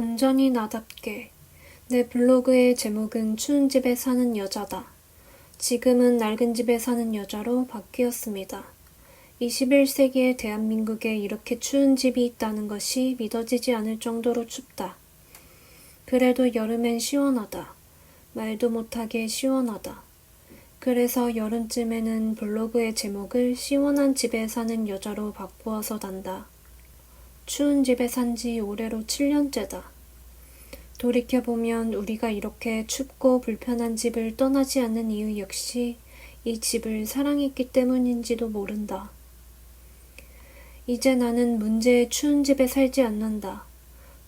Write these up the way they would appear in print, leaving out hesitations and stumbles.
온전히 나답게. 내 블로그의 제목은 추운 집에 사는 여자다. 지금은 낡은 집에 사는 여자로 바뀌었습니다. 21세기의 대한민국에 이렇게 추운 집이 있다는 것이 믿어지지 않을 정도로 춥다. 그래도 여름엔 시원하다. 말도 못하게 시원하다. 그래서 여름쯤에는 블로그의 제목을 시원한 집에 사는 여자로 바꾸어서 단다. 추운 집에 산 지 올해로 7년째다. 돌이켜보면 우리가 이렇게 춥고 불편한 집을 떠나지 않는 이유 역시 이 집을 사랑했기 때문인지도 모른다. 이제 나는 문제의 추운 집에 살지 않는다.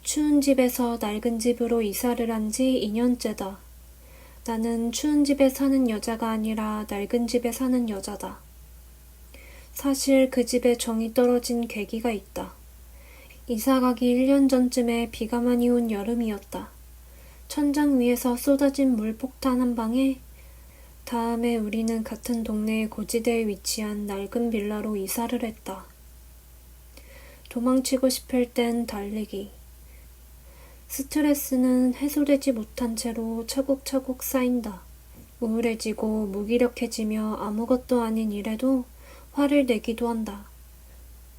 추운 집에서 낡은 집으로 이사를 한 지 2년째다. 나는 추운 집에 사는 여자가 아니라 낡은 집에 사는 여자다. 사실 그 집에 정이 떨어진 계기가 있다. 이사가기 1년 전쯤에 비가 많이 온 여름이었다. 천장 위에서 쏟아진 물폭탄 한 방에 다음에 우리는 같은 동네의 고지대에 위치한 낡은 빌라로 이사를 했다. 도망치고 싶을 땐 달리기. 스트레스는 해소되지 못한 채로 차곡차곡 쌓인다. 우울해지고 무기력해지며 아무것도 아닌 일에도 화를 내기도 한다.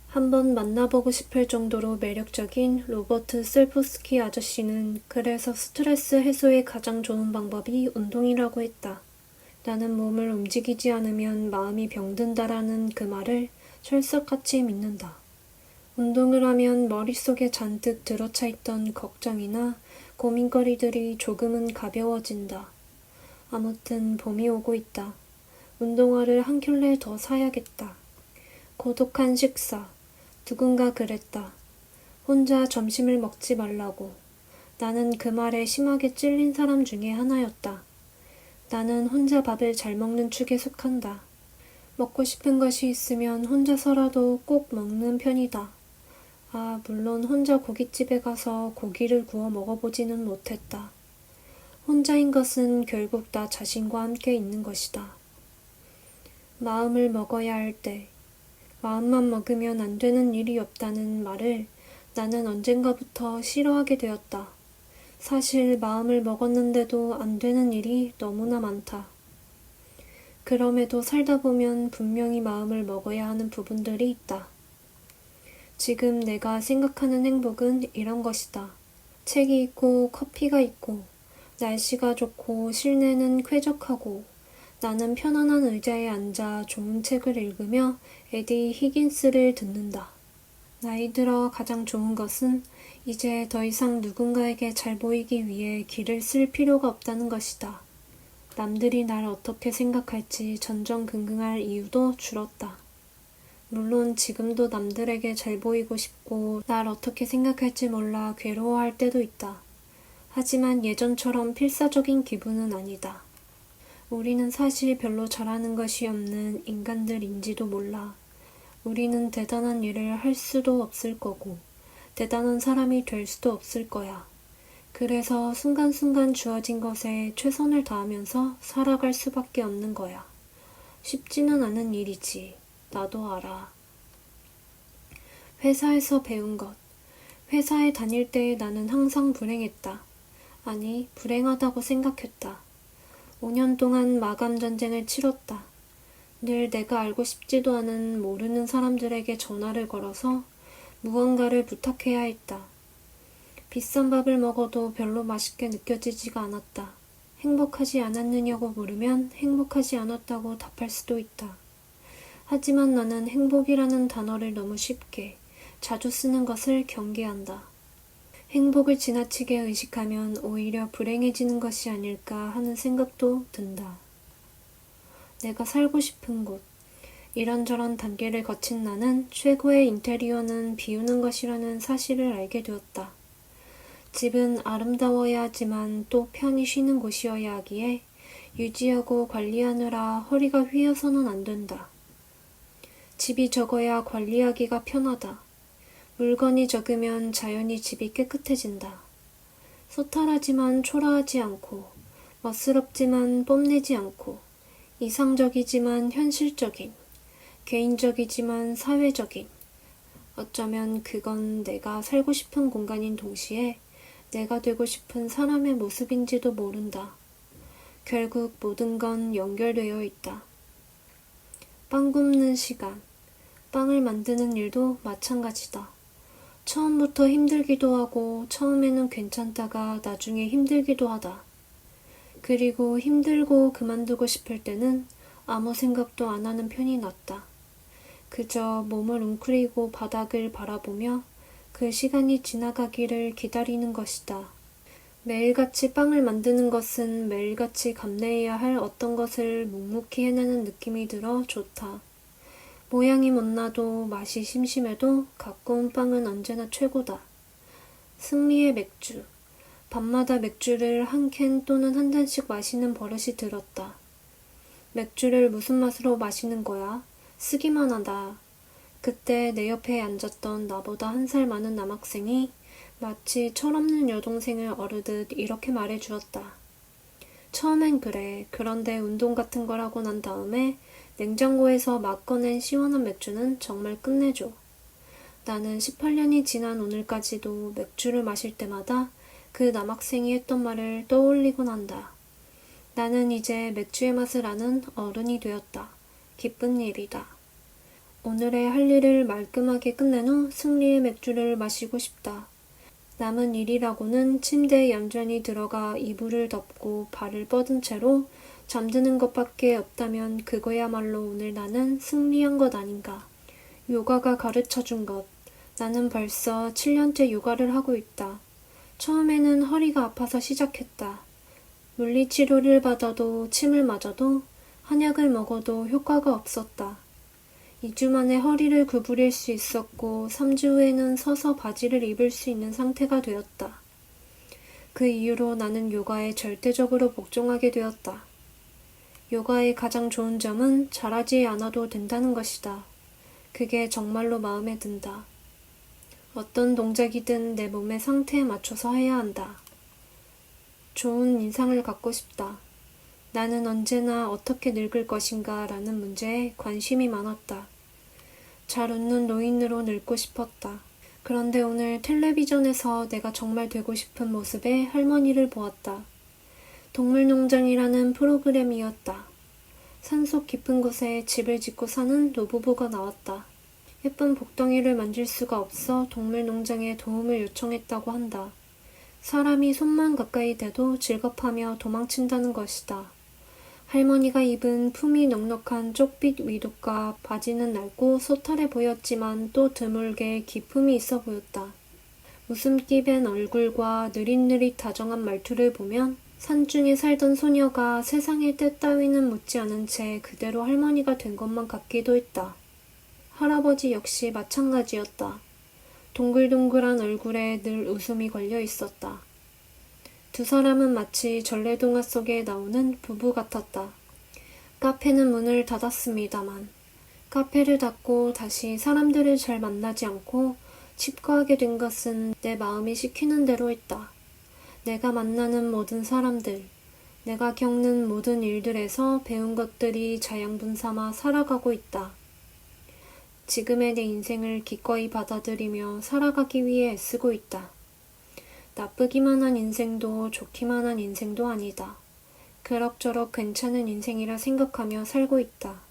한번 만나보고 싶을 정도로 매력적인 로버트 셀프스키 아저씨는 그래서 스트레스 해소의 가장 좋은 방법이 운동이라고 했다. 나는 몸을 움직이지 않으면 마음이 병든다라는 그 말을 철석같이 믿는다. 운동을 하면 머릿속에 잔뜩 들어차 있던 걱정이나 고민거리들이 조금은 가벼워진다. 아무튼 봄이 오고 있다. 운동화를 한 켤레 더 사야겠다. 고독한 식사. 누군가 그랬다. 혼자 점심을 먹지 말라고. 나는 그 말에 심하게 찔린 사람 중에 하나였다. 나는 혼자 밥을 잘 먹는 축에 속한다. 먹고 싶은 것이 있으면 혼자서라도 꼭 먹는 편이다. 물론 혼자 고깃집에 가서 고기를 구워 먹어보지는 못했다. 혼자인 것은 결국 나 자신과 함께 있는 것이다. 마음을 먹어야 할 때, 마음만 먹으면 안 되는 일이 없다는 말을 나는 언젠가부터 싫어하게 되었다. 사실 마음을 먹었는데도 안 되는 일이 너무나 많다. 그럼에도 살다 보면 분명히 마음을 먹어야 하는 부분들이 있다. 지금 내가 생각하는 행복은 이런 것이다. 책이 있고 커피가 있고 날씨가 좋고 실내는 쾌적하고 나는 편안한 의자에 앉아 좋은 책을 읽으며 에디 히긴스를 듣는다. 나이 들어 가장 좋은 것은 이제 더 이상 누군가에게 잘 보이기 위해 길을 쓸 필요가 없다는 것이다. 남들이 날 어떻게 생각할지 전전긍긍할 이유도 줄었다. 물론 지금도 남들에게 잘 보이고 싶고 날 어떻게 생각할지 몰라 괴로워할 때도 있다. 하지만 예전처럼 필사적인 기분은 아니다. 우리는 사실 별로 잘하는 것이 없는 인간들인지도 몰라. 우리는 대단한 일을 할 수도 없을 거고 대단한 사람이 될 수도 없을 거야. 그래서 순간순간 주어진 것에 최선을 다하면서 살아갈 수밖에 없는 거야. 쉽지는 않은 일이지. 나도 알아. 회사에서 배운 것. 회사에 다닐 때 나는 항상 불행했다. 아니, 불행하다고 생각했다. 5년 동안 마감 전쟁을 치렀다. 늘 내가 알고 싶지도 않은 모르는 사람들에게 전화를 걸어서 무언가를 부탁해야 했다. 비싼 밥을 먹어도 별로 맛있게 느껴지지가 않았다. 행복하지 않았느냐고 물으면 행복하지 않았다고 답할 수도 있다. 하지만 나는 행복이라는 단어를 너무 쉽게, 자주 쓰는 것을 경계한다. 행복을 지나치게 의식하면 오히려 불행해지는 것이 아닐까 하는 생각도 든다. 내가 살고 싶은 곳. 이런저런 단계를 거친 나는 최고의 인테리어는 비우는 것이라는 사실을 알게 되었다. 집은 아름다워야 하지만 또 편히 쉬는 곳이어야 하기에 유지하고 관리하느라 허리가 휘어서는 안 된다. 집이 적어야 관리하기가 편하다. 물건이 적으면 자연히 집이 깨끗해진다. 소탈하지만 초라하지 않고, 멋스럽지만 뽐내지 않고, 이상적이지만 현실적인, 개인적이지만 사회적인, 어쩌면 그건 내가 살고 싶은 공간인 동시에 내가 되고 싶은 사람의 모습인지도 모른다. 결국 모든 건 연결되어 있다. 빵 굽는 시간, 빵을 만드는 일도 마찬가지다. 처음부터 힘들기도 하고 처음에는 괜찮다가 나중에 힘들기도 하다. 그리고 힘들고 그만두고 싶을 때는 아무 생각도 안 하는 편이 낫다. 그저 몸을 웅크리고 바닥을 바라보며 그 시간이 지나가기를 기다리는 것이다. 매일같이 빵을 만드는 것은 매일같이 감내해야 할 어떤 것을 묵묵히 해내는 느낌이 들어 좋다. 모양이 못나도 맛이 심심해도 갖고 온 빵은 언제나 최고다. 승리의 맥주. 밤마다 맥주를 한 캔 또는 한 잔씩 마시는 버릇이 들었다. 맥주를 무슨 맛으로 마시는 거야? 쓰기만 하다. 그때 내 옆에 앉았던 나보다 1살 많은 남학생이 마치 철없는 여동생을 어르듯 이렇게 말해주었다. 처음엔 그래. 그런데 운동 같은 걸 하고 난 다음에 냉장고에서 막 꺼낸 시원한 맥주는 정말 끝내줘. 나는 18년이 지난 오늘까지도 맥주를 마실 때마다 그 남학생이 했던 말을 떠올리곤 한다. 나는 이제 맥주의 맛을 아는 어른이 되었다. 기쁜 일이다. 오늘의 할 일을 말끔하게 끝낸 후 승리의 맥주를 마시고 싶다. 남은 일이라고는 침대에 얌전히 들어가 이불을 덮고 발을 뻗은 채로 잠드는 것밖에 없다면 그거야말로 오늘 나는 승리한 것 아닌가. 요가가 가르쳐준 것. 나는 벌써 7년째 요가를 하고 있다. 처음에는 허리가 아파서 시작했다. 물리치료를 받아도 침을 맞아도 한약을 먹어도 효과가 없었다. 2주 만에 허리를 구부릴 수 있었고 3주 후에는 서서 바지를 입을 수 있는 상태가 되었다. 그 이후로 나는 요가에 절대적으로 복종하게 되었다. 요가의 가장 좋은 점은 잘하지 않아도 된다는 것이다. 그게 정말로 마음에 든다. 어떤 동작이든 내 몸의 상태에 맞춰서 해야 한다. 좋은 인상을 갖고 싶다. 나는 언제나 어떻게 늙을 것인가 라는 문제에 관심이 많았다. 잘 웃는 노인으로 늙고 싶었다. 그런데 오늘 텔레비전에서 내가 정말 되고 싶은 모습의 할머니를 보았다. 동물농장이라는 프로그램이었다. 산속 깊은 곳에 집을 짓고 사는 노부부가 나왔다. 예쁜 복덩이를 만질 수가 없어 동물농장에 도움을 요청했다고 한다. 사람이 손만 가까이 대도 질겁하며 도망친다는 것이다. 할머니가 입은 품이 넉넉한 쪽빛 위독과 바지는 낡고 소탈해 보였지만 또 드물게 기품이 있어 보였다. 웃음기 밴 얼굴과 느릿느릿 다정한 말투를 보면 산중에 살던 소녀가 세상에 때 따위는 묻지 않은 채 그대로 할머니가 된 것만 같기도 했다. 할아버지 역시 마찬가지였다. 동글동글한 얼굴에 늘 웃음이 걸려 있었다. 두 사람은 마치 전래동화 속에 나오는 부부 같았다. 카페는 문을 닫았습니다만 카페를 닫고 다시 사람들을 잘 만나지 않고 칩거하게 된 것은 내 마음이 시키는 대로 했다. 내가 만나는 모든 사람들, 내가 겪는 모든 일들에서 배운 것들이 자양분 삼아 살아가고 있다. 지금의 내 인생을 기꺼이 받아들이며 살아가기 위해 애쓰고 있다. 나쁘기만 한 인생도 좋기만 한 인생도 아니다. 그럭저럭 괜찮은 인생이라 생각하며 살고 있다.